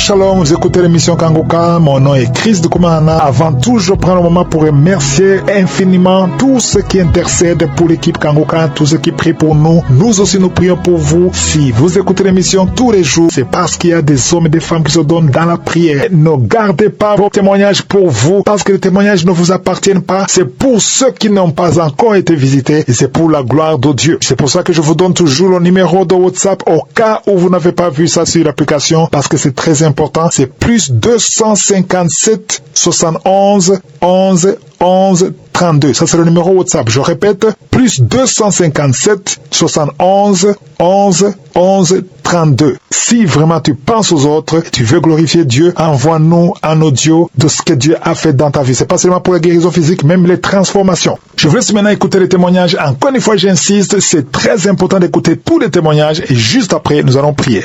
Shalom, vous écoutez l'émission Kangoka, mon nom est Chris de Koumana. Avant tout, je prends le moment pour remercier infiniment tous ceux qui intercèdent pour l'équipe Kangoka, tous ceux qui prient pour nous. Nous aussi, nous prions pour vous. Si vous écoutez l'émission tous les jours, c'est parce qu'il y a des hommes et des femmes qui se donnent dans la prière. Ne gardez pas vos témoignages pour vous, parce que les témoignages ne vous appartiennent pas. C'est pour ceux qui n'ont pas encore été visités et c'est pour la gloire de Dieu. C'est pour ça que je vous donne toujours le numéro de WhatsApp au cas où vous n'avez pas vu ça sur l'application, parce que c'est très important. C'est plus 257 71 11 11 32. Ça, c'est le numéro WhatsApp. Je répète, plus 257 71 11 11 32. Si vraiment tu penses aux autres, tu veux glorifier Dieu, envoie-nous un audio de ce que Dieu a fait dans ta vie. C'est pas seulement pour la guérison physique, même les transformations. Je vous laisse maintenant écouter les témoignages. Encore une fois, j'insiste, c'est très important d'écouter tous les témoignages et juste après, nous allons prier.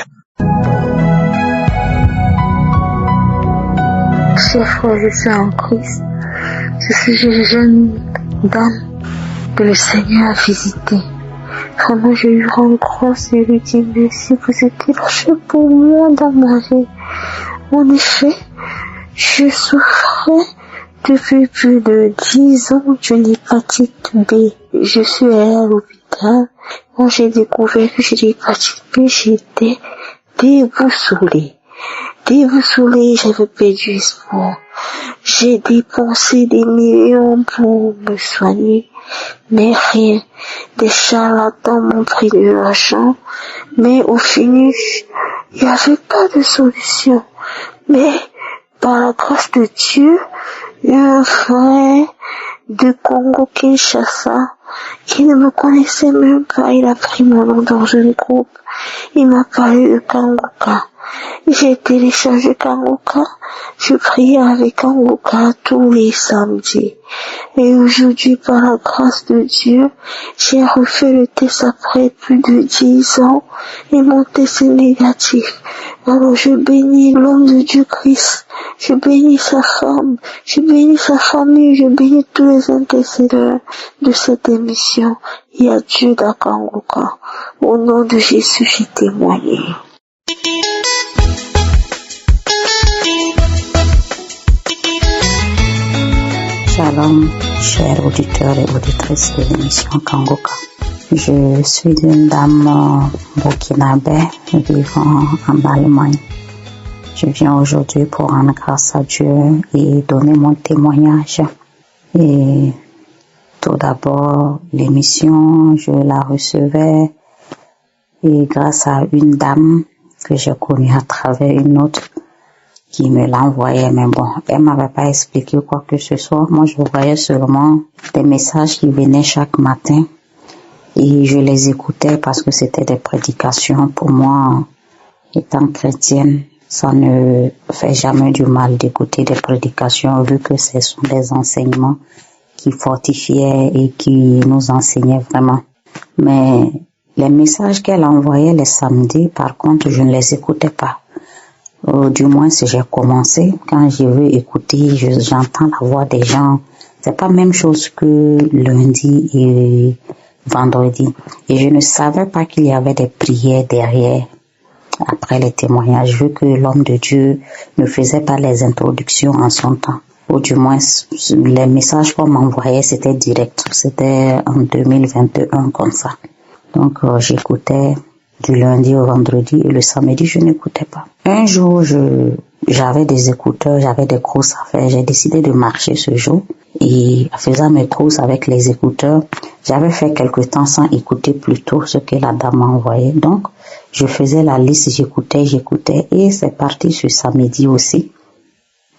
Chers frères et sœurs en Christ, je suis une jeune dame que le Seigneur a visitée. Vraiment, je lui rends grâce et lui dis merci pour ce qu'il a fait pour moi dans ma vie. En effet, je souffrais depuis plus de 10 ans d'une hépatite B. Je suis allée à l'hôpital. Quand j'ai découvert que j'ai l'hépatite B, j'étais déboussolée. J'avais perdu espoir. J'ai dépensé des millions pour me soigner, mais rien. Des charlatans m'ont pris de l'argent, mais au finish, il n'y avait pas de solution. Mais, par la grâce de Dieu, un frère de Congo-Kinshasa, qui ne me connaissait même pas, il a pris mon nom dans un groupe. Il m'a parlé de Kangoka. J'ai téléchargé Kangoka. Je priais avec Kangoka tous les samedis. Et aujourd'hui, par la grâce de Dieu, j'ai refait le test après plus de 10 ans et mon test est négatif. Alors je bénis l'homme de Dieu Christ. Je bénis sa femme. Je bénis sa famille. Je bénis tous les intercesseurs de cette émission. Il y a Dieu dans Kangoka. Au nom de Jésus, j'ai témoigné. Shalom, chers auditeurs et auditrices de l'émission Kangoka. Je suis une dame burkinabé vivant en Allemagne. Je viens aujourd'hui pour rendre grâce à Dieu et donner mon témoignage. Et tout d'abord, l'émission, je la recevais et grâce à une dame que j'ai connue à travers une autre qui me l'envoyait, mais bon, elle m'avait pas expliqué quoi que ce soit. Moi, je voyais seulement des messages qui venaient chaque matin et je les écoutais parce que c'était des prédications. Pour moi, étant chrétienne, ça ne fait jamais du mal d'écouter des prédications vu que ce sont des enseignements qui fortifiaient et qui nous enseignaient vraiment. Mais les messages qu'elle envoyait les samedis, par contre, je ne les écoutais pas. Du moins, si j'ai commencé, quand je veux écouter, j'entends la voix des gens. C'est pas la même chose que lundi et vendredi. Et je ne savais pas qu'il y avait des prières derrière, après les témoignages, vu que l'homme de Dieu ne faisait pas les introductions en son temps. Ou du moins, les messages qu'on m'envoyait, c'était direct. C'était en 2021, comme ça. Donc, j'écoutais du lundi au vendredi et le samedi, je n'écoutais pas. Un jour, j'avais des écouteurs, j'avais des courses à faire. J'ai décidé de marcher ce jour et en faisant mes courses avec les écouteurs, j'avais fait quelque temps sans écouter plutôt ce que la dame m'a envoyé. Donc, je faisais la liste, j'écoutais et c'est parti ce samedi aussi.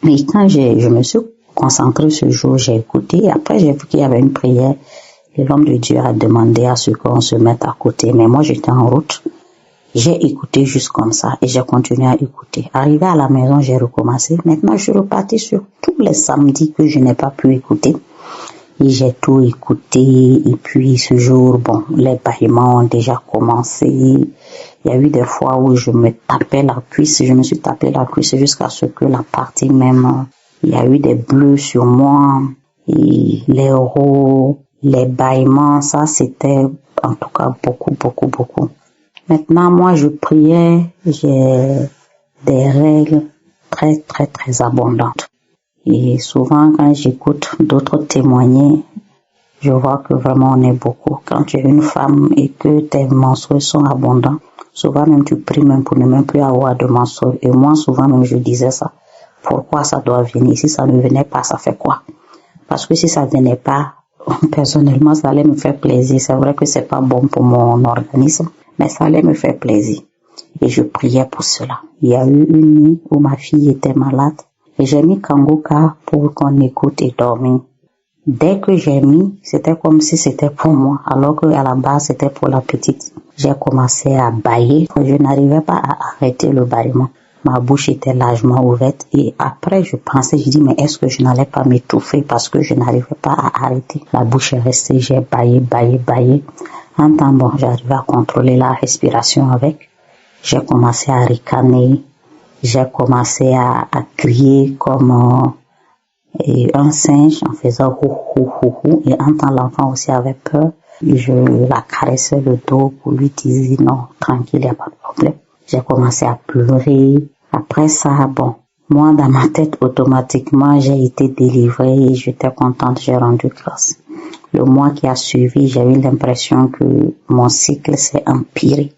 Et quand je me suis concentrée ce jour, j'ai écouté et après j'ai vu qu'il y avait une prière. Et l'homme de Dieu a demandé à ce qu'on se mette à côté. Mais moi, j'étais en route. J'ai écouté juste comme ça et j'ai continué à écouter. Arrivé à la maison, j'ai recommencé. Maintenant, je suis reparti sur tous les samedis que je n'ai pas pu écouter. Et j'ai tout écouté. Et puis, ce jour, bon, les bâillements ont déjà commencé. Il y a eu des fois où je me tapais la cuisse. Je me suis tapé la cuisse jusqu'à ce que la partie même, il y a eu des bleus sur moi. Et les euros, les bâillements, ça c'était en tout cas beaucoup. Maintenant, moi je priais, j'ai des règles très très abondante. Et souvent quand j'écoute d'autres témoigner, je vois que vraiment on est beaucoup. Quand tu es une femme et que tes menstrues sont abondants, souvent même tu pries même pour ne même plus avoir de menstrues. Et moi souvent même je disais ça. Pourquoi ça doit venir? Si ça ne venait pas, ça fait quoi? Parce que si ça venait pas, personnellement ça allait me faire plaisir. C'est vrai que c'est pas bon pour mon organisme, mais ça allait me faire plaisir. Et je priais pour cela. Il y a eu une nuit où ma fille était malade et j'ai mis Kangoka pour qu'on écoute et dormir. Dès que j'ai mis, c'était comme si c'était pour moi, alors qu'à la base c'était pour la petite. J'ai commencé à bâiller. Je n'arrivais pas à arrêter le bâillement. Ma bouche était largement ouverte et après je pensais, je dis mais est-ce que je n'allais pas m'étouffer parce que je n'arrivais pas à arrêter. La bouche est restée, j'ai bâillé. En temps bon, j'arrivais à contrôler la respiration avec. J'ai commencé à ricaner, j'ai commencé à crier comme un singe en faisant hou. Et en temps l'enfant aussi avait peur. Je la caressais le dos pour lui dire non, tranquille, il n'y a pas de problème. J'ai commencé à pleurer. Après ça, bon, moi dans ma tête automatiquement j'ai été délivrée et j'étais contente, j'ai rendu grâce. Le mois qui a suivi, j'ai eu l'impression que mon cycle s'est empiré.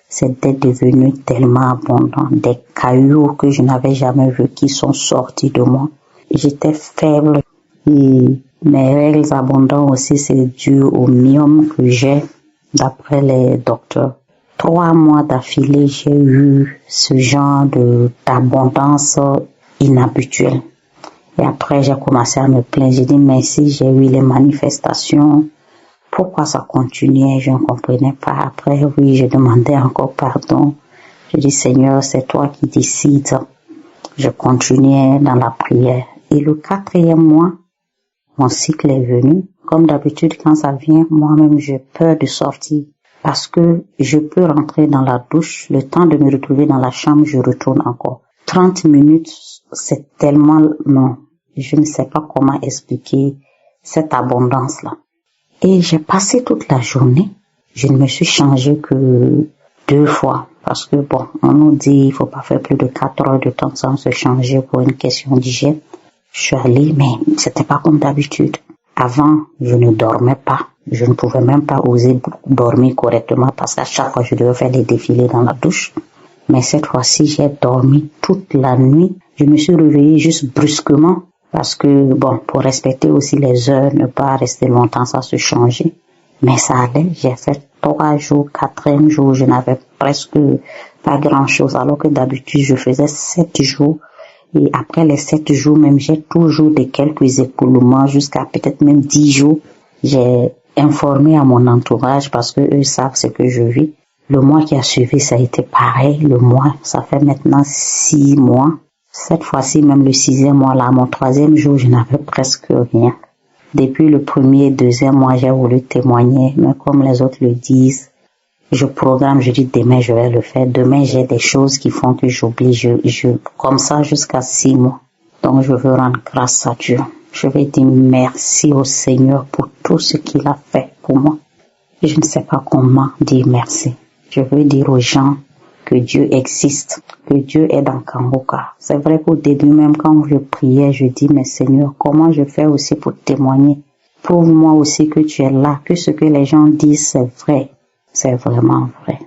C'était devenu tellement abondant, des cailloux que je n'avais jamais vus qui sont sortis de moi. J'étais faible et mes règles abondantes aussi, c'est dû au myome que j'ai d'après les docteurs. 3 mois d'affilée, j'ai eu ce genre d'abondance inhabituelle. Et après, j'ai commencé à me plaindre. J'ai dit, mais si j'ai eu les manifestations, pourquoi ça continuait? Je ne comprenais pas. Après, oui, je demandais encore pardon. Je dis, Seigneur, c'est toi qui décides. Je continuais dans la prière. Et le 4e mois, mon cycle est venu. Comme d'habitude, quand ça vient, moi-même, j'ai peur de sortir. Parce que je peux rentrer dans la douche, le temps de me retrouver dans la chambre, je retourne encore. 30 minutes, c'est tellement long. Je ne sais pas comment expliquer cette abondance-là. Et j'ai passé toute la journée. Je ne me suis changée que 2 fois. Parce que bon, on nous dit il faut pas faire plus de 4 heures de temps sans se changer pour une question d'hygiène. Je suis allée, mais c'était pas comme d'habitude. Avant, je ne dormais pas. Je ne pouvais même pas oser dormir correctement parce qu'à chaque fois, je devais faire des défilés dans la douche. Mais cette fois-ci, j'ai dormi toute la nuit. Je me suis réveillée juste brusquement parce que, bon, pour respecter aussi les heures, ne pas rester longtemps sans se changer. Mais ça allait. J'ai fait 3 jours, 4e jour, je n'avais presque pas grand-chose. Alors que d'habitude, je faisais 7 jours. Et après les 7 jours, même, j'ai toujours des quelques écoulements jusqu'à peut-être même 10 jours. J'ai informé à mon entourage parce que eux savent ce que je vis. Le mois qui a suivi, ça a été pareil. Le mois, ça fait maintenant 6 mois. Cette fois-ci, même le 6e mois, là, mon 3e jour, je n'avais presque rien. Depuis le 1er et 2e mois, j'ai voulu témoigner, mais comme les autres le disent, je programme, je dis demain, je vais le faire. Demain, j'ai des choses qui font que j'oublie. Comme ça, jusqu'à 6 mois. Donc, je veux rendre grâce à Dieu. Je vais dire merci au Seigneur pour tout ce qu'il a fait pour moi. Je ne sais pas comment dire merci. Je veux dire aux gens que Dieu existe, que Dieu est dans Kangoka. C'est vrai qu'au début, même quand je priais, je dis, mais Seigneur, comment je fais aussi pour témoigner? Prouve-moi aussi que tu es là, que ce que les gens disent, c'est vrai. C'est vraiment vrai.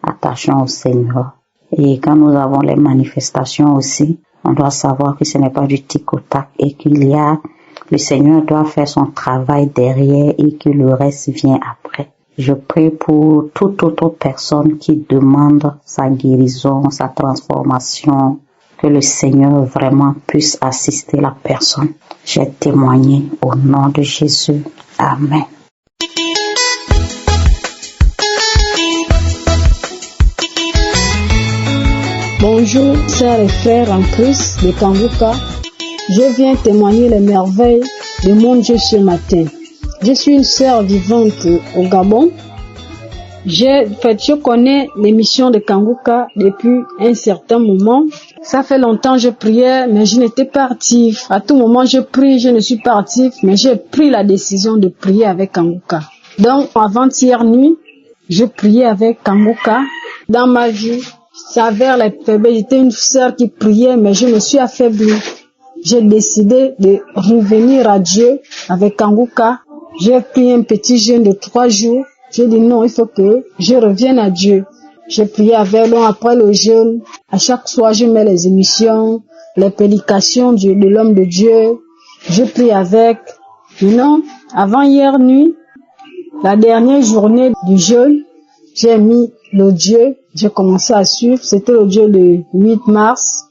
Attachons au Seigneur. Et quand nous avons les manifestations aussi, on doit savoir que ce n'est pas du tic-au-tac et le Seigneur doit faire son travail derrière et que le reste vient après. Je prie pour toute autre personne qui demande sa guérison, sa transformation, que le Seigneur vraiment puisse assister la personne. J'ai témoigné au nom de Jésus. Amen. Bonjour, sœurs et frères en Christ de Kangoka. Je viens témoigner les merveilles de mon Dieu ce matin. Je suis une sœur vivante au Gabon. Je connais l'émission de Kangoka depuis un certain moment. Ça fait longtemps que je priais, mais je n'étais pas active. À tout moment, je prie, je ne suis pas active, mais j'ai pris la décision de prier avec Kangoka. Donc, avant-hier nuit, je priais avec Kangoka. Dans ma vie, s'avère les faiblesses. J'étais une sœur qui priait, mais je me suis affaiblie. J'ai décidé de revenir à Dieu avec Kanguka. J'ai pris un petit jeûne de 3 jours. J'ai dit non, il faut que je revienne à Dieu. J'ai prié avec lui après le jeûne. À chaque soir, je mets les émissions, les prédications de l'homme de Dieu. Je prie avec. Maintenant, avant hier nuit, la dernière journée du jeûne, j'ai mis l'audio. J'ai commencé à suivre. C'était l'audio le 8 mars.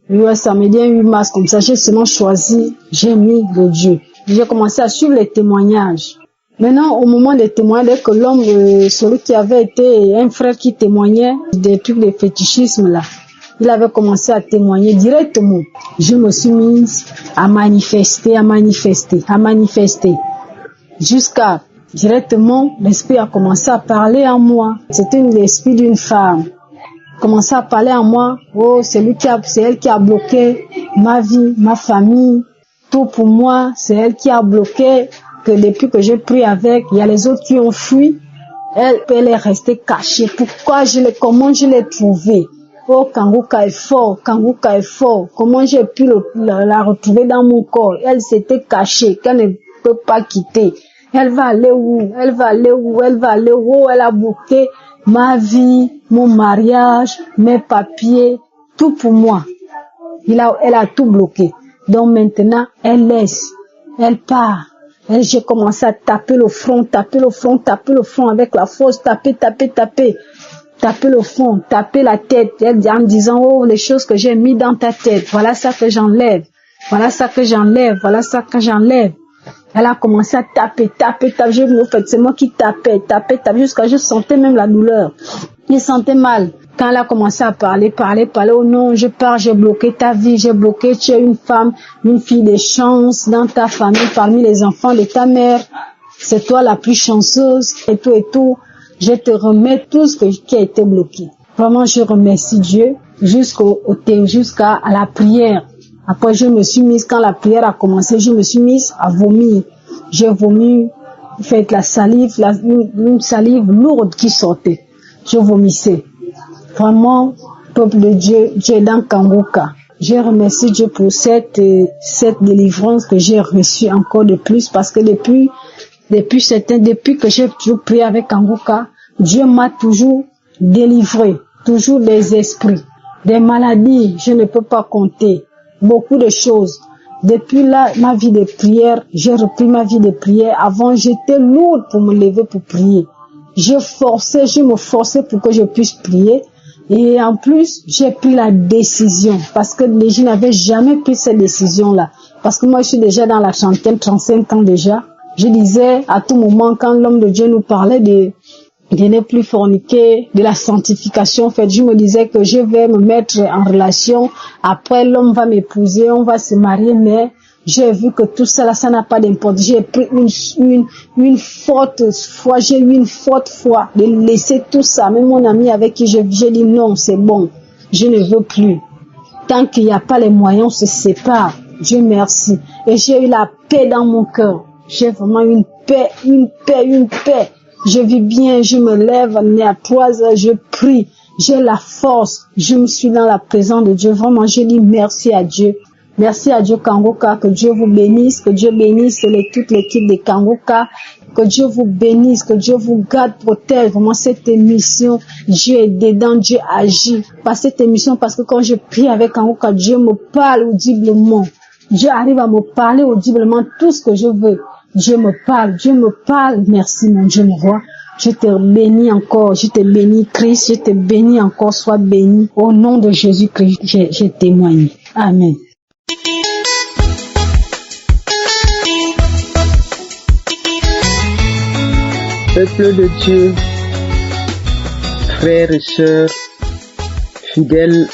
Le samedi 8 mars, comme ça, j'ai seulement choisi, j'ai mis l'audio. J'ai commencé à suivre les témoignages. Maintenant, au moment des témoignages, dès que l'homme, celui qui avait été un frère qui témoignait des trucs de fétichisme là, il avait commencé à témoigner directement. Je me suis mise à manifester. Jusqu'à directement, l'esprit a commencé à parler en moi. C'était l'esprit d'une femme. Commençait à parler en moi. Oh, c'est elle qui a bloqué ma vie, ma famille, tout pour moi. C'est elle qui a bloqué que depuis que je prie avec, il y a les autres qui ont fui. Elle est restée cachée. Comment je l'ai trouvée? Oh, Kanguka est fort. Comment j'ai pu la retrouver dans mon corps? Elle s'était cachée, qu'elle ne peut pas quitter. Elle va aller où? Oh, elle a bloqué ma vie, mon mariage, mes papiers, tout pour moi. Elle a tout bloqué. Donc maintenant, elle laisse. Elle part. J'ai commencé à taper le front avec la force, taper le front, taper la tête, en disant, oh, les choses que j'ai mis dans ta tête, voilà ça que j'enlève. Elle a commencé à taper. C'est moi qui tapais, jusqu'à je sentais même la douleur. Je sentais mal. Quand elle a commencé à parler, oh non, je pars, j'ai bloqué ta vie, tu es une femme, une fille de chance dans ta famille, parmi les enfants de ta mère. C'est toi la plus chanceuse, et tout. Je te remets tout ce qui a été bloqué. Vraiment, je remercie Dieu jusqu'à la prière. Après, quand la prière a commencé, je me suis mise à vomir. J'ai vomi, fait la salive, une salive lourde qui sortait. Je vomissais. Vraiment, peuple de Dieu, Dieu est dans Kanguka. Je remercie Dieu pour cette délivrance que j'ai reçue encore de plus, parce que depuis que j'ai toujours prié avec Kanguka, Dieu m'a toujours délivré, toujours des esprits, des maladies, je ne peux pas compter. Beaucoup de choses. Depuis là, ma vie de prière, j'ai repris ma vie de prière. Avant, j'étais lourde pour me lever pour prier. Je me forçais pour que je puisse prier. Et en plus, j'ai pris la décision. Parce que je n'avais jamais pris cette décision-là. Parce que moi, je suis déjà dans la trentaine, 35 ans déjà. Je disais à tout moment, quand l'homme de Dieu nous parlait de ne plus forniquer, de la sanctification, en fait, je me disais que je vais me mettre en relation, après l'homme va m'épouser, on va se marier, mais j'ai vu que tout ça là, ça n'a pas d'importance. J'ai pris une forte foi, j'ai eu une forte foi de laisser tout ça. Même mon ami avec qui j'ai dit non, c'est bon, je ne veux plus. Tant qu'il n'y a pas les moyens, on se sépare. Dieu merci. Et j'ai eu la paix dans mon cœur. J'ai vraiment une paix. Je vis bien, je me lève à 3 heures, je prie, j'ai la force, je me suis dans la présence de Dieu. Vraiment, je dis merci à Dieu. Merci à Dieu Kanguka, que Dieu vous bénisse, que Dieu bénisse toute l'équipe de Kanguka, que Dieu vous bénisse, que Dieu vous garde, protège. Vraiment, cette émission, Dieu est dedans, Dieu agit. Par cette émission, parce que quand je prie avec Kanguka, Dieu me parle audiblement. Dieu arrive à me parler audiblement tout ce que je veux. Dieu me parle, merci mon Dieu, mon roi. Je te bénis encore, je te bénis Christ, je te bénis encore, sois béni. Au nom de Jésus-Christ, je témoigne. Amen. Peuple de Dieu, frères et sœurs, fidèles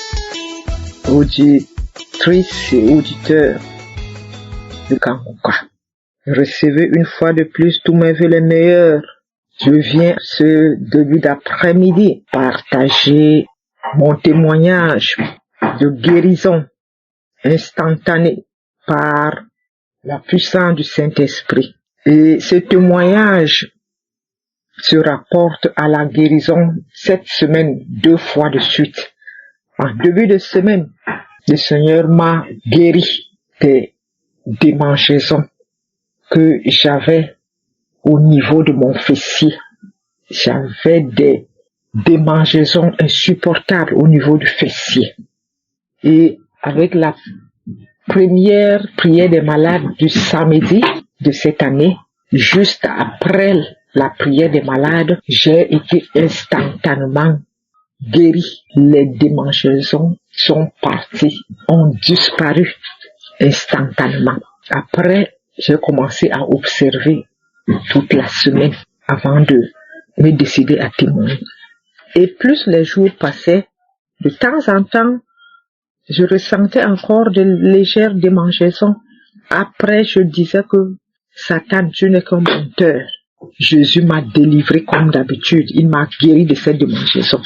auditrices et auditeurs de Kanguka. Recevez une fois de plus tous mes vœux les meilleurs. Je viens ce début d'après-midi partager mon témoignage de guérison instantanée par la puissance du Saint-Esprit. Et ce témoignage se rapporte à la guérison cette semaine 2 fois de suite. En début de semaine, le Seigneur m'a guéri des démangeaisons que j'avais au niveau de mon fessier. J'avais des démangeaisons insupportables au niveau du fessier. Et avec la première prière des malades du samedi de cette année, juste après la prière des malades, j'ai été instantanément guéri. Les démangeaisons sont parties, ont disparu instantanément. Après, j'ai commencé à observer toute la semaine avant de me décider à témoigner. Et plus les jours passaient, de temps en temps, je ressentais encore de légères démangeaisons. Après, je disais que Satan, tu n'es qu'un menteur. Jésus m'a délivré comme d'habitude. Il m'a guéri de cette démangeaison.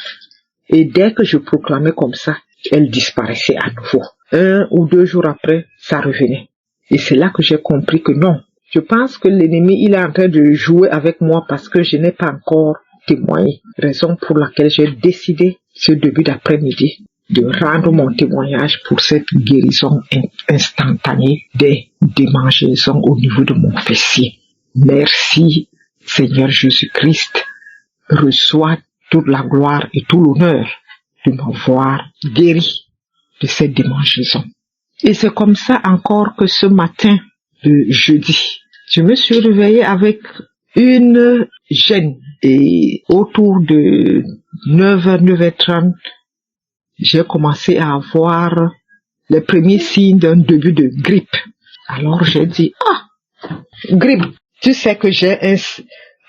Et dès que je proclamais comme ça, elle disparaissait à nouveau. 1 ou 2 jours après, ça revenait. Et c'est là que j'ai compris que non. Je pense que l'ennemi, il est en train de jouer avec moi parce que je n'ai pas encore témoigné. Raison pour laquelle j'ai décidé ce début d'après-midi de rendre mon témoignage pour cette guérison instantanée des démangeaisons au niveau de mon fessier. Merci, Seigneur Jésus-Christ. Reçois toute la gloire et tout l'honneur de m'avoir guéri de cette démangeaison. Et c'est comme ça encore que ce matin de jeudi, je me suis réveillée avec une gêne. Et autour de 9h, 9h30, j'ai commencé à avoir les premiers signes d'un début de grippe. Alors j'ai dit, grippe, tu sais que j'ai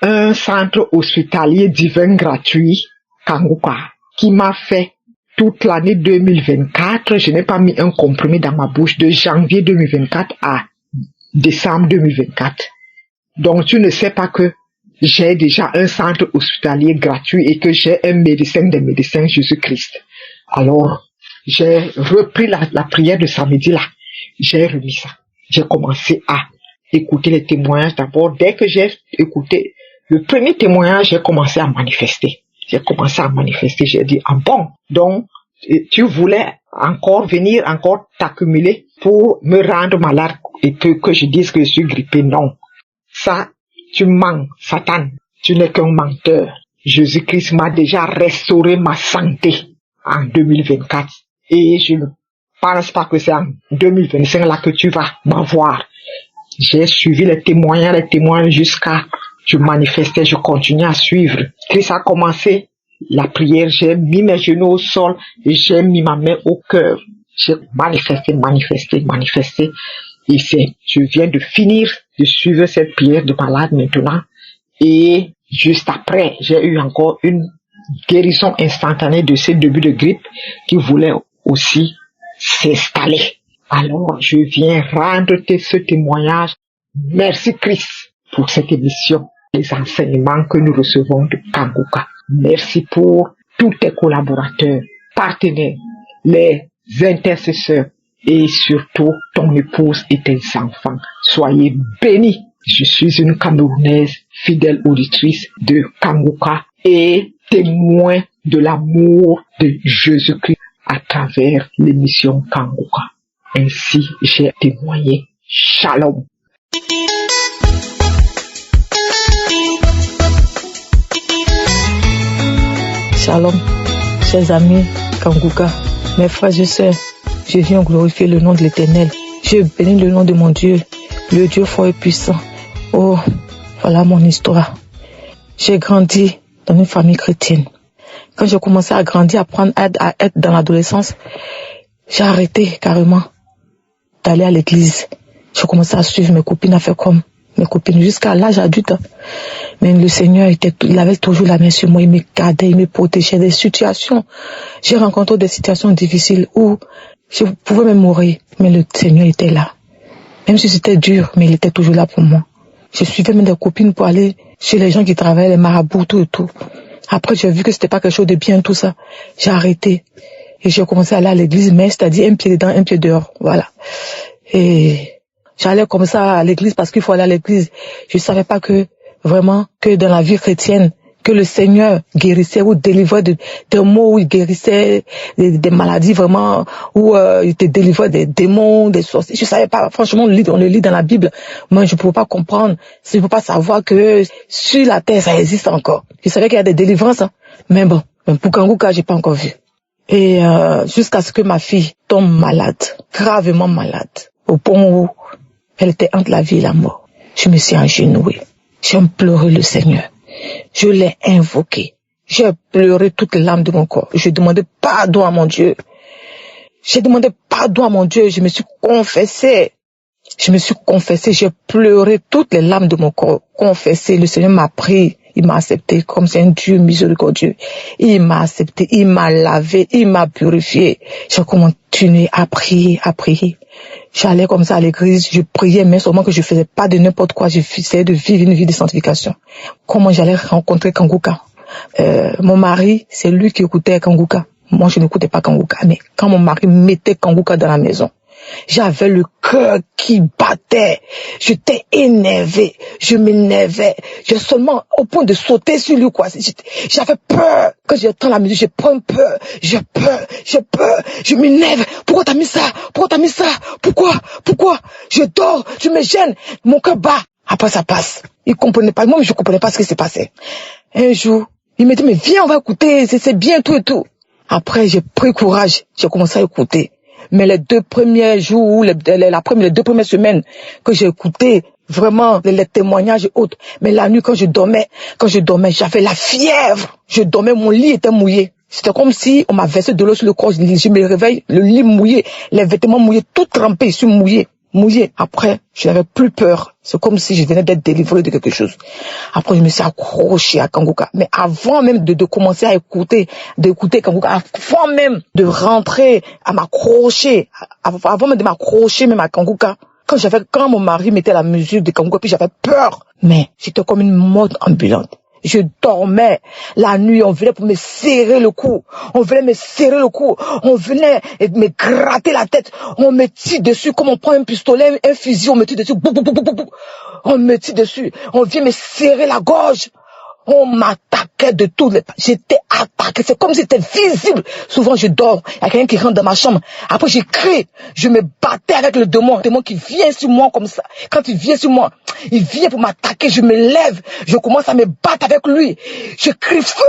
un centre hospitalier divin gratuit, Kanguka, qui m'a fait toute l'année 2024. Je n'ai pas mis un comprimé dans ma bouche de janvier 2024 à décembre 2024. Donc tu ne sais pas que j'ai déjà un centre hospitalier gratuit et que j'ai un médecin des médecins, Jésus-Christ. Alors, j'ai repris la prière de samedi là. J'ai remis ça. J'ai commencé à écouter les témoignages d'abord. Dès que j'ai écouté le premier témoignage, j'ai commencé à manifester. J'ai dit, bon, donc, tu voulais encore venir, encore t'accumuler pour me rendre malade et que je dise que je suis grippé. Non. Ça, tu mens, Satan. Tu n'es qu'un menteur. Jésus-Christ m'a déjà restauré ma santé en 2024. Et je ne pense pas que c'est en 2025 là que tu vas m'avoir. J'ai suivi les témoins jusqu'à je manifestais, je continuais à suivre. Christ a commencé la prière, j'ai mis mes genoux au sol et j'ai mis ma main au cœur. J'ai manifesté. Et je viens de finir de suivre cette prière de malade maintenant. Et juste après, j'ai eu encore une guérison instantanée de ce début de grippe qui voulait aussi s'installer. Alors, je viens rendre ce témoignage. Merci Christ pour cette émission, les enseignements que nous recevons de Kanguka. Merci pour tous tes collaborateurs, partenaires, les intercesseurs et surtout ton épouse et tes enfants. Soyez bénis. Je suis une Camerounaise, fidèle auditrice de Kanguka et témoin de l'amour de Jésus-Christ à travers l'émission Kanguka. Ainsi, j'ai témoigné. Shalom. Shalom, chers amis Kanguka, mes frères et sœurs, je viens glorifier le nom de l'Éternel. Je bénis le nom de mon Dieu, le Dieu fort et puissant. Oh, voilà mon histoire. J'ai grandi dans une famille chrétienne. Quand j'ai commencé à grandir, à être dans l'adolescence, j'ai arrêté carrément d'aller à l'église. J'ai commencé à suivre mes copines, à faire comme mes copines jusqu'à l'âge adulte. Mais le Seigneur il avait toujours la main sur moi, il me gardait, il me protégeait des situations. J'ai rencontré des situations difficiles où je pouvais même mourir, mais le Seigneur était là. Même si c'était dur, mais il était toujours là pour moi. Je suivais même des copines pour aller chez les gens qui travaillaient, les marabouts, tout et tout. Après, j'ai vu que c'était pas quelque chose de bien, tout ça. J'ai arrêté. Et j'ai commencé à aller à l'église, mais c'est-à-dire un pied dedans, un pied dehors. Voilà. Et j'allais comme ça à l'église parce qu'il faut aller à l'église. Je savais pas que, vraiment, que dans la vie chrétienne, que le Seigneur guérissait ou délivrait des maux, où il guérissait des maladies vraiment, où il te délivrait des démons, des sorciers. Je savais pas, franchement, on le lit dans la Bible. Moi, je ne pouvais pas comprendre, je ne pouvais pas savoir que sur la terre, ça existe encore. Je savais qu'il y a des délivrances, hein. Mais bon, pour Kanguka, j'ai pas encore vu. Et jusqu'à ce que ma fille tombe malade, gravement malade, au point où elle était entre la vie et la mort. Je me suis agenouillée. J'ai imploré le Seigneur. Je l'ai invoqué. J'ai pleuré toutes les larmes de mon corps. Je demandais pardon à mon Dieu. J'ai demandé pardon à mon Dieu. Je me suis confessée. J'ai pleuré toutes les larmes de mon corps. Confessé. Le Seigneur m'a pris. Il m'a accepté comme c'est un Dieu miséricordieux. Il m'a accepté. Il m'a lavé. Il m'a purifié. J'ai continué à prier, à prier. J'allais comme ça à l'église, je priais, mais seulement que je faisais pas de n'importe quoi, j'essayais de vivre une vie de sanctification. Comment j'allais rencontrer Kanguka? Mon mari, c'est lui qui écoutait Kanguka. Moi, je n'écoutais pas Kanguka, mais quand mon mari mettait Kanguka dans la maison, j'avais le cœur qui battait. J'étais énervé. Je m'énervais. J'ai seulement au point de sauter sur lui, quoi. J'avais peur. Quand j'entends la musique, je prends peur. J'ai peur. Je m'énerve. Pourquoi t'as mis ça? Pourquoi? Je dors. Je me gêne. Mon cœur bat. Après, ça passe. Il comprenait pas. Moi, je comprenais pas ce qui s'est passé. Un jour, il me dit, mais viens, on va écouter. C'est bien, tout et tout. Après, j'ai pris courage. J'ai commencé à écouter. Mais les 2 premiers jours, les 2 premières semaines que j'ai écouté, vraiment, les témoignages et autres. Mais la nuit, quand je dormais, j'avais la fièvre. Je dormais, mon lit était mouillé. C'était comme si on m'a versé de l'eau sur le corps. Je me réveille, le lit mouillé, les vêtements mouillés, tout trempé, je suis mouillé. Après, je n'avais plus peur. C'est comme si je venais d'être délivré de quelque chose. Après, je me suis accroché à Kanguka. Mais avant même de commencer à d'écouter Kanguka, avant même de rentrer, à m'accrocher, avant même de m'accrocher même à Kanguka, quand mon mari mettait la musique de Kanguka, puis j'avais peur. Mais j'étais comme une morte ambulante. Je dormais. La nuit, on venait pour me serrer le cou. On venait me gratter la tête. On me tire dessus comme on prend un pistolet, un fusil, on me tire dessus. On me tire dessus. On vient me serrer la gorge. On m'attaquait de tous les pas. J'étais attaqué. C'est comme si c'était visible. Souvent, je dors. Il y a quelqu'un qui rentre dans ma chambre. Après, je crie. Je me battais avec le démon. Le démon qui vient sur moi comme ça. Quand il vient sur moi, il vient pour m'attaquer. Je me lève. Je commence à me battre avec lui. Je crie feu.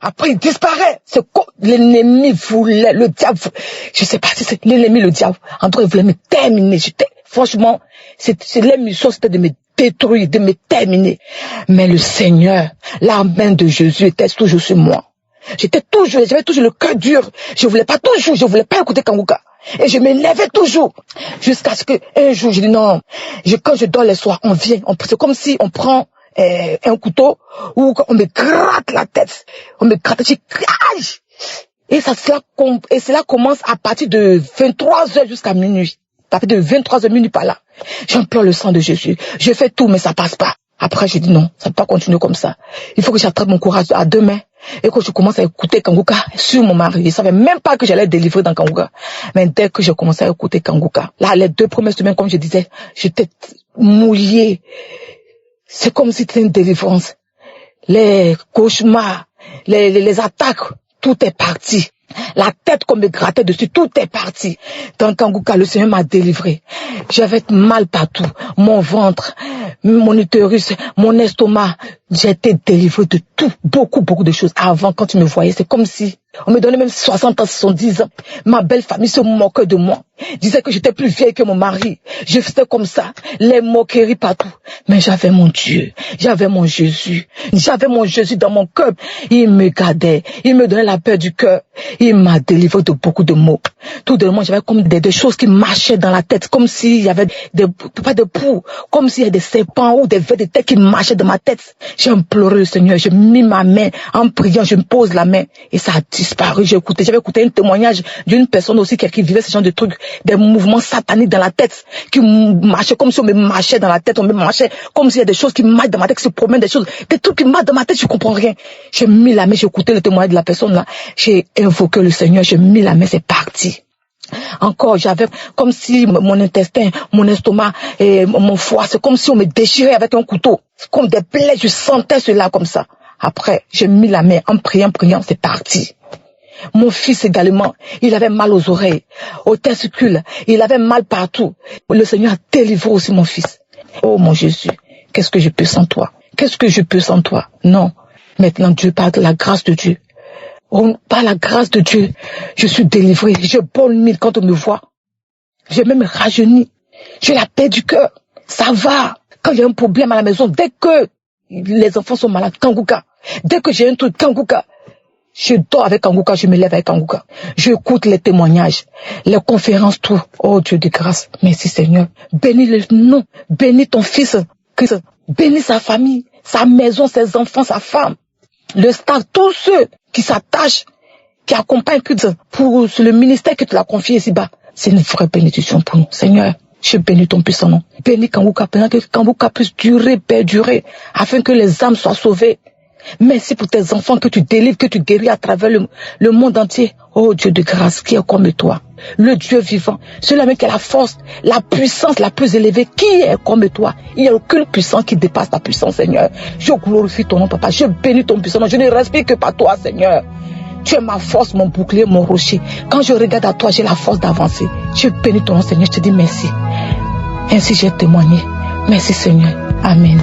Après, il disparaît. C'est comme l'ennemi voulait, le diable. Je sais pas si c'est l'ennemi, le diable. En tout cas, il voulait me terminer. Franchement, l'émission, c'était de me détruire, de me terminer. Mais le Seigneur, la main de Jésus était toujours sur moi. J'avais toujours le cœur dur. Je voulais pas écouter Kanguka. Et je m'énervais toujours. Jusqu'à ce que, un jour, je dis non. Quand je dors les soirs, c'est comme si on prend un couteau, ou on me gratte la tête. Je crie. Et cela commence à partir de 23h jusqu'à minuit. À partir de 23h minuit par là. J'implore le sang de Jésus. Je fais tout, mais ça passe pas. Après, je dis non, ça ne peut pas continuer comme ça. Il faut que j'attrape mon courage à 2 mains. Et que je commence à écouter Kanguka sur mon mari. Je savais même pas que j'allais délivrer dans Kanguka. Mais dès que j'ai commencé à écouter Kanguka, là, les 2 premières semaines, comme je disais, j'étais mouillée. C'est comme si c'était une délivrance. Les cauchemars, les attaques, tout est parti. La tête qu'on me grattait dessus, tout est parti. Dans Kanguka, le Seigneur m'a délivré. J'avais mal partout. Mon ventre, mon utérus, mon estomac. J'ai été délivré de tout. Beaucoup de choses. Avant, quand tu me voyais, c'est comme si on me donnait même 60 ans, 70 ans. Ma belle famille se moquait de moi. Disait que j'étais plus vieille que mon mari. Je faisais comme ça. Les moqueries partout. Mais j'avais mon Dieu. J'avais mon Jésus. J'avais mon Jésus dans mon cœur. Il me gardait. Il me donnait la paix du cœur. Il m'a délivré de beaucoup de maux. Tout de moi, j'avais comme des choses qui marchaient dans la tête. Comme s'il y avait pas de poux. Comme s'il y avait des serpents ou des vers de tête qui marchaient dans ma tête. J'ai imploré le Seigneur. J'ai mis ma main en priant. Je me pose la main. Et ça a disparu. J'avais écouté un témoignage d'une personne aussi qui vivait ce genre de trucs. Des mouvements sataniques dans la tête. Qui marchaient comme si on me marchait dans la tête. On me marchait comme s'il y a des choses qui marchent dans ma tête, qui se promènent des choses. Des trucs qui marchent dans ma tête, je comprends rien. J'ai mis la main, j'ai écouté le témoignage de la personne là. J'ai invoqué le Seigneur. J'ai mis la main, c'est parti. Encore, j'avais comme si mon intestin, mon estomac et mon foie, c'est comme si on me déchirait avec un couteau. C'est comme des plaies, je sentais cela comme ça. Après, j'ai mis la main en priant, c'est parti. Mon fils également, il avait mal aux oreilles, aux testicules, il avait mal partout. Le Seigneur a délivré aussi mon fils. Oh mon Jésus, qu'est-ce que je peux sans toi? Qu'est-ce que je peux sans toi? Non. Maintenant, Dieu, par la grâce de Dieu. Oh, par la grâce de Dieu, je suis délivré. Je bonne quand on me voit. J'ai même rajeuni. J'ai la paix du cœur. Ça va. Quand il y a un problème à la maison, dès que les enfants sont malades, Kanguka. Dès que j'ai un truc, Kanguka. Je dors avec Kanguka, je me lève avec Kanguka. J'écoute les témoignages, les conférences, tout. Oh Dieu de grâce. Merci Seigneur. Bénis le nom. Bénis ton fils. Bénis sa famille, sa maison, ses enfants, sa femme. Le staff, tous ceux qui s'attachent, qui accompagnent pour le ministère que tu l'as confié ici-bas. C'est une vraie bénédiction pour nous. Seigneur, je bénis ton puissant nom. Bénis Kanguka, que Kanguka puisse durer, perdurer, afin que les âmes soient sauvées. Merci pour tes enfants que tu délivres, que tu guéris à travers le monde entier. Oh Dieu de grâce, qui est comme toi? Le Dieu vivant, celui-là qui a la force, la puissance la plus élevée, qui est comme toi? Il n'y a aucune puissance qui dépasse ta puissance, Seigneur. Je glorifie ton nom, Papa. Je bénis ton puissant nom. Je ne respire que par toi, Seigneur. Tu es ma force, mon bouclier, mon rocher. Quand je regarde à toi, j'ai la force d'avancer. Je bénis ton nom, Seigneur. Je te dis merci. Ainsi j'ai témoigné. Merci, Seigneur. Amen.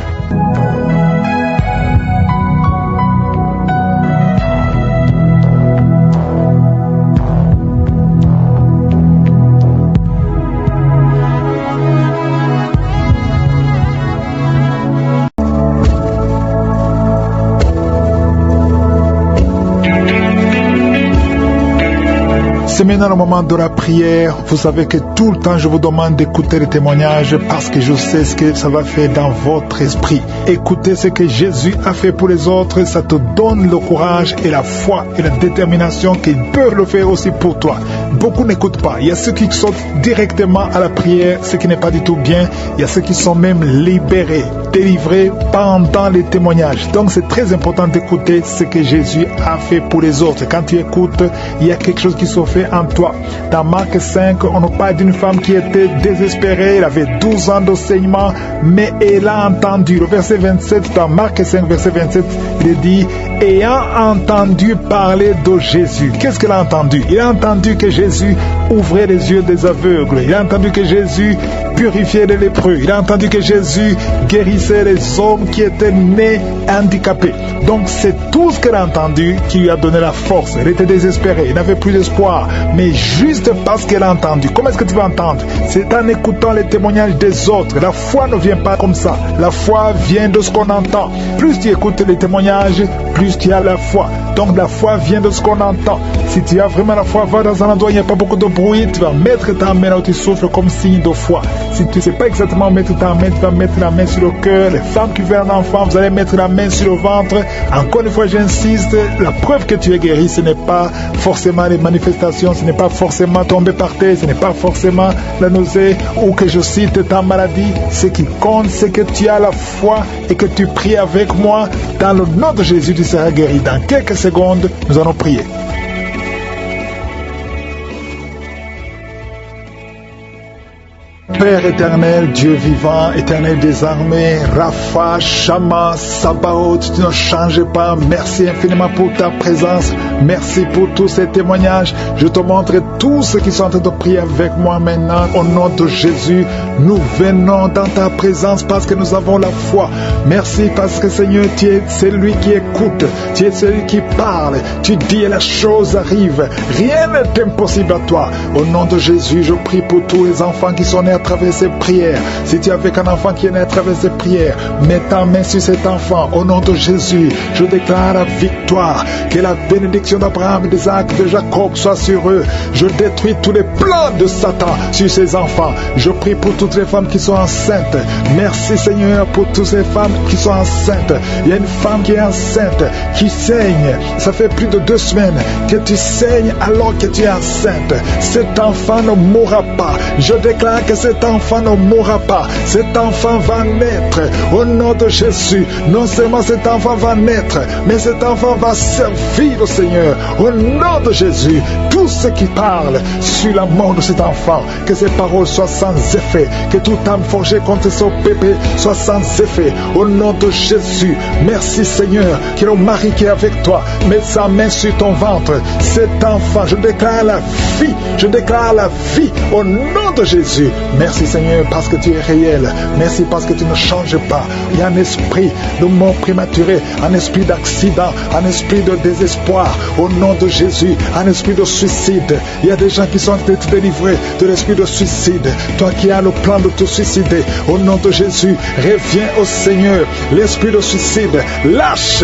C'est maintenant le moment de la prière. Vous savez que tout le temps je vous demande d'écouter les témoignages parce que je sais ce que ça va faire dans votre esprit. Écoutez ce que Jésus a fait pour les autres, ça te donne le courage et la foi et la détermination qu'il peut le faire aussi pour toi. Beaucoup n'écoutent pas. Il y a ceux qui sautent directement à la prière, ce qui n'est pas du tout bien. Il y a ceux qui sont même libérés, délivrés pendant les témoignages. Donc c'est très important d'écouter ce que Jésus a fait pour les autres. Quand tu écoutes, il y a quelque chose qui se fait en toi. Dans Marc 5, on nous parle d'une femme qui était désespérée. Elle avait 12 ans d'enseignement, mais elle a entendu. Le verset 27, dans Marc 5, verset 27, il dit, ayant entendu parler de Jésus. Qu'est-ce qu'elle a entendu? Il a entendu que Jésus ouvrait les yeux des aveugles. Il a entendu que Jésus purifiait les lépreux. Il a entendu que Jésus guérissait les hommes qui étaient nés handicapés. Donc c'est tout ce qu'elle a entendu qui lui a donné la force. Elle était désespérée, elle n'avait plus d'espoir. Mais juste parce qu'elle a entendu. Comment est-ce que tu vas entendre? C'est en écoutant les témoignages des autres. La foi ne vient pas comme ça. La foi vient de ce qu'on entend. Plus tu écoutes les témoignages, plus tu as la foi. Donc la foi vient de ce qu'on entend. Si tu as vraiment la foi, va dans un endroit où il n'y a pas beaucoup de bruit, tu vas mettre ta main là où tu souffles comme signe de foi. Si tu ne sais pas exactement mettre ta main, tu vas mettre la main sur le cœur. Les femmes qui veulent un enfant, vous allez mettre la main sur le ventre. Encore une fois, j'insiste, la preuve que tu es guéri, ce n'est pas forcément les manifestations, ce n'est pas forcément tomber par terre, ce n'est pas forcément la nausée ou que je cite ta maladie. Ce qui compte, c'est que tu as la foi et que tu pries avec moi. Dans le nom de Jésus, tu seras guéri. Dans quelques secondes, nous allons prier. Père éternel, Dieu vivant, éternel des armées, Rapha, Shama, Sabaoth, tu ne changes pas. Merci infiniment pour ta présence. Merci pour tous ces témoignages. Je te montre tous ceux qui sont en train de prier avec moi maintenant. Au nom de Jésus, nous venons dans ta présence parce que nous avons la foi. Merci parce que Seigneur, tu es celui qui écoute. Tu es celui qui parle. Tu dis et la chose arrive. Rien n'est impossible à toi. Au nom de Jésus, je prie pour tous les enfants qui sont nés à travers ces prières. Si tu es avec un enfant qui est né à travers ces prières, mets ta main sur cet enfant. Au nom de Jésus, je déclare la victoire. Que la bénédiction d'Abraham, d'Isaac, de Jacob soit sur eux. Je détruis tous les plans de Satan sur ces enfants. Je prie pour toutes les femmes qui sont enceintes. Merci Seigneur pour toutes ces femmes qui sont enceintes. Il y a une femme qui est enceinte, qui saigne. Ça fait plus de 2 semaines que tu saignes alors que tu es enceinte. Cet enfant ne mourra pas. Je déclare que cet cet enfant ne mourra pas. Cet enfant va naître au nom de Jésus. Non seulement cet enfant va naître, mais cet enfant va servir au Seigneur au nom de Jésus. Tout ce qui parle sur la mort de cet enfant, que ces paroles soient sans effet, que toute âme forgée contre son bébé soit sans effet au nom de Jésus. Merci Seigneur, que le mari qui est avec toi mette sa main sur ton ventre. Cet enfant, je déclare la vie, je déclare la vie au nom de Jésus. Merci Seigneur parce que tu es réel. Merci parce que tu ne changes pas. Il y a un esprit de mort prématurée, un esprit d'accident, un esprit de désespoir au nom de Jésus, un esprit de suicide. Il y a des gens qui sont délivrés de l'esprit de suicide. Toi qui as le plan de te suicider, au nom de Jésus, reviens au Seigneur. L'esprit de suicide, lâche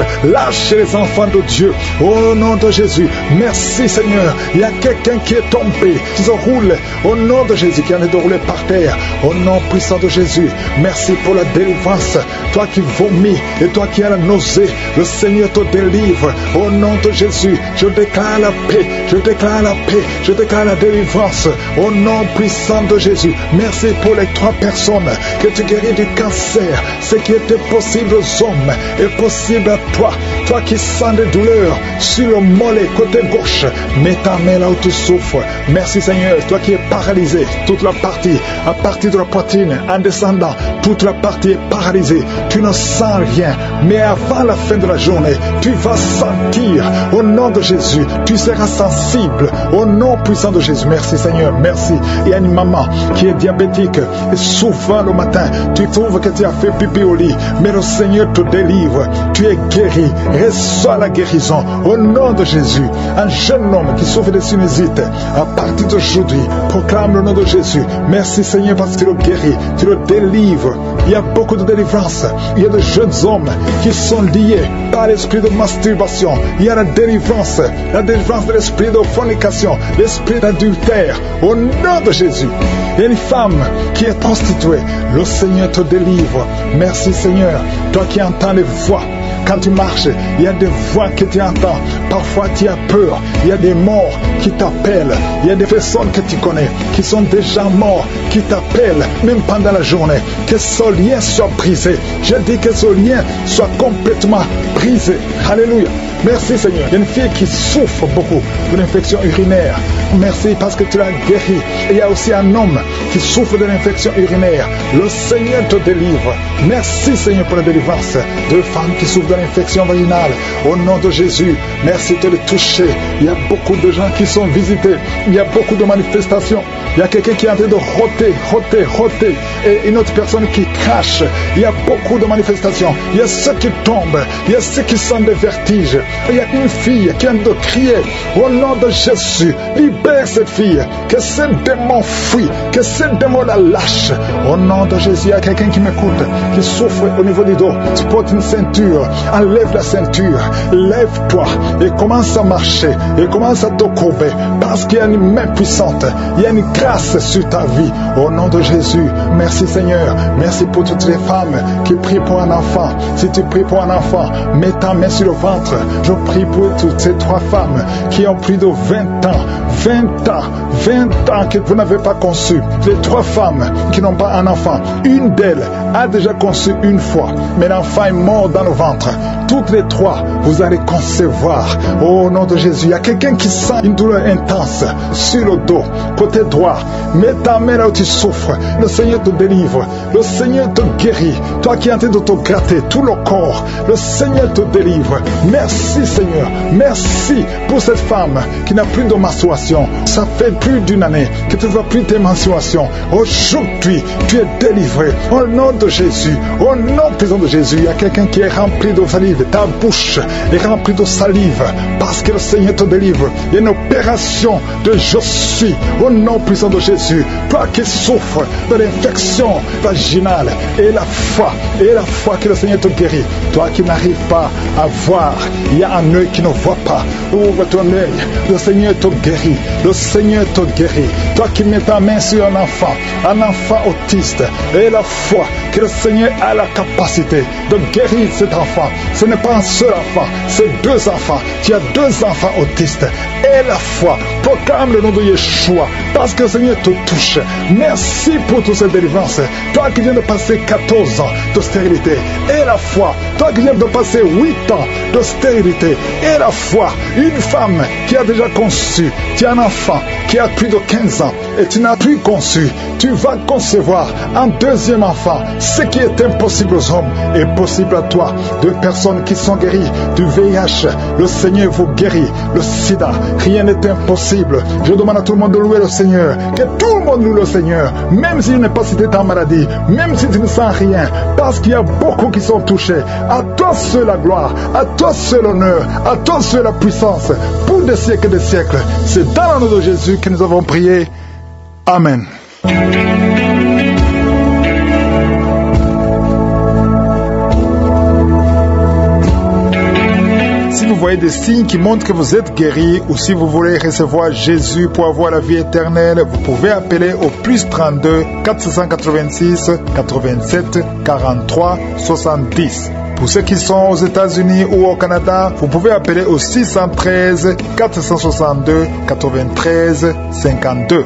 les enfants de Dieu au nom de Jésus. Merci Seigneur. Il y a quelqu'un qui est tombé, qui se roule au nom de Jésus, qui en est de rouler par terre au nom puissant de Jésus. Merci pour la délivrance. Toi qui vomis et toi qui as la nausée, le Seigneur te délivre au nom de Jésus. Je déclare la paix, je déclare la paix, je déclare la délivrance au nom puissant de Jésus. Merci pour les 3 personnes que tu guéris du cancer. Ce qui était possible aux hommes est possible à toi. Toi qui sens des douleurs sur le mollet côté gauche, mets ta main là où tu souffres. Merci Seigneur. Toi qui es paralysé, toute la partie, à partir de la poitrine, en descendant, toute la partie est paralysée. Tu ne sens rien, mais avant la fin de la journée, tu vas sentir au nom de Jésus. Tu seras sensible au nom puissant de Jésus. Merci Seigneur, merci. Il y a une maman qui est diabétique et souvent le matin, tu trouves que tu as fait pipi au lit, mais le Seigneur te délivre. Tu es guéri. Reçois la guérison au nom de Jésus. Un jeune homme qui souffre de sinusite, à partir d'aujourd'hui, proclame le nom de Jésus. Merci Seigneur parce que tu le guéris, tu le délivres. Il y a beaucoup de délivrance. Il y a de jeunes hommes qui sont liés par l'esprit de masturbation. Il y a la délivrance de l'esprit de fornication, l'esprit d'adultère au nom de Jésus. Il y a une femme qui est prostituée. Le Seigneur te délivre. Merci Seigneur. Toi qui entends les voix. Quand tu marches, il y a des voix que tu entends. Parfois tu as peur. Il y a des morts qui t'appellent. Il y a des personnes que tu connais qui sont déjà morts, qui t'appellent même pendant la journée. Que ce lien soit brisé. Je dis que ce lien soit complètement brisé. Alléluia. Merci Seigneur. Il y a une fille qui souffre beaucoup d'une infection urinaire. Merci parce que tu l'as guéri. Et il y a aussi un homme qui souffre de l'infection urinaire. Le Seigneur te délivre. Merci Seigneur pour la délivrance. 2 femmes qui souffrent de l'infection vaginale. Au nom de Jésus, merci de les toucher. Il y a beaucoup de gens qui sont visités. Il y a beaucoup de manifestations. Il y a quelqu'un qui est en train de roter. Et une autre personne qui crache. Il y a beaucoup de manifestations. Il y a ceux qui tombent. Il y a ceux qui sentent des vertiges. Il y a une fille qui vient de crier au nom de Jésus. Libère cette fille. Que ce démon fuit. Que ce démon la lâche. Au nom de Jésus, il y a quelqu'un qui m'écoute, qui souffre au niveau du dos. Tu portes une ceinture. Enlève la ceinture. Lève-toi et commence à marcher. Et commence à te courber. Parce qu'il y a une main puissante. Il y a une grâce sur ta vie. Au nom de Jésus. Merci Seigneur. Merci pour toutes les femmes qui prient pour un enfant. Si tu pries pour un enfant, mets ta main sur le ventre. Je prie pour toutes ces 3 femmes qui ont plus de 20 ans. 20 ans que vous n'avez pas conçu. Les 3 femmes qui n'ont pas un enfant. Une d'elles a déjà conçu une fois. Mais l'enfant est mort dans le ventre. Toutes les 3, vous allez concevoir. Au nom de Jésus. Il y a quelqu'un qui sent une douleur intense sur le dos, côté droit. Mets ta main là où tu souffres. Le Seigneur te délivre. Le Seigneur te guérit. Toi qui es en train de te gratter tout le corps, le Seigneur te délivre. Merci Seigneur. Merci pour cette femme qui n'a plus de menstruation. Ça fait plus d'1 année que tu ne vois plus tes menstruations. Aujourd'hui, tu es délivré. Au nom de Jésus. Au nom puissant de Jésus. Il y a quelqu'un qui est rempli de salive. Ta bouche est remplie de salive. Parce que le Seigneur te délivre. Il y a une opération de je suis. Au nom puissant de Jésus. Toi qui souffres de l'infection vaginale. Et la foi que le Seigneur te guérit. Toi qui n'arrives pas à voir. Il y a un œil qui ne voit pas. Ouvre ton œil. Le Seigneur te guérit. Le Seigneur te guérit. Toi qui mets ta main sur un enfant autiste. Et la foi que le Seigneur a la capacité de guérir cet enfant. Ce n'est pas un seul enfant, c'est 2 enfants. Tu as 2 enfants autistes. Et la foi proclame le nom de Yeshua, parce que le Seigneur te touche. Merci pour toutes ces délivrances. Toi qui viens de passer 14 ans de stérilité et la foi, toi qui viens de passer 8 ans de stérilité et la foi, une femme qui a déjà conçu, tu as un enfant qui a plus de 15 ans et tu n'as plus conçu, tu vas concevoir un deuxième enfant. Ce qui est impossible aux hommes est possible à toi. De personnes qui sont guéries du VIH, le Seigneur vous guérit. Le sida, rien n'est impossible. Je demande à tout le monde de louer le Seigneur, que tout le monde loue le Seigneur, même s'il n'est pas cité en maladie, même si tu ne sens rien, parce qu'il y a beaucoup qui sont touchés. À toi seul la gloire, à toi seul l'honneur, à toi seul la puissance, pour des siècles et des siècles. C'est dans le nom de Jésus que nous avons prié. Amen. Si vous voyez des signes qui montrent que vous êtes guéri, ou si vous voulez recevoir Jésus pour avoir la vie éternelle, vous pouvez appeler au plus 32 486 87 43 70. Pour ceux qui sont aux États-Unis ou au Canada, vous pouvez appeler au 613 462 93 52.